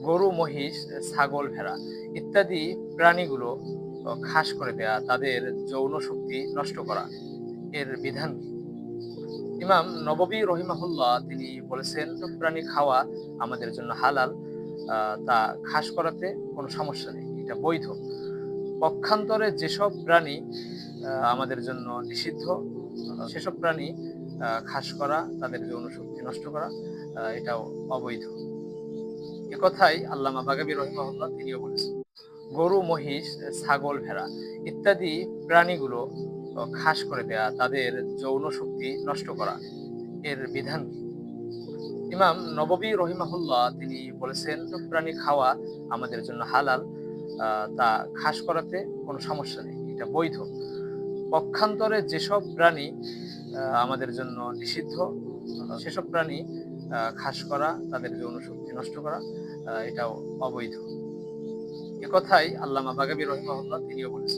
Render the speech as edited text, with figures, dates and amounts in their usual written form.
গরু, মহিষ, ছাগল, ভেড়া ইত্যাদি প্রাণীগুলো খাস করে দেয়া, তাদের যৌন শক্তি নষ্ট করা, এর বিধান কি? ইমাম নববী রহিমাহুল্লাহ তিনি বলেছেন, "সব প্রাণী খাওয়া আমাদের জন্য হালাল, তা খাস করাতে কোনো সমস্যা নেই, এটা বৈধ। পক্ষান্তরে যেসব প্রাণী আমাদের জন্য নিষিদ্ধ, সেসব প্রাণী খাস করা, তাদের যৌন শক্তি নষ্ট করা, এটাও অবৈধ।" একথাই আল্লামা বাগাবী রহিমাহুল্লাহ তিনিও বলেছেন। গরু, মহিষ, ছাগল, ভেড়া ইত্যাদি প্রাণীগুলো খাস করে দেয়া, তাদের যৌন শক্তি নষ্ট করা, এর বিধান কি? ইমাম নববী রহিমাহুল্লাহ তিনি বলেছেন, "সব প্রাণী খাওয়া আমাদের জন্য হালাল, তা খাস করাতে কোনো সমস্যা নেই, এটা বৈধ। পক্ষান্তরে যেসব প্রাণী আমাদের জন্য নিষিদ্ধ, সেসব প্রাণী খাস করা, তাদের যৌন শক্তি নষ্ট করা, এটাও অবৈধ।" একথাই আল্লামা বাগাবী রহিমাহুল্লাহ তিনিও বলেছেন।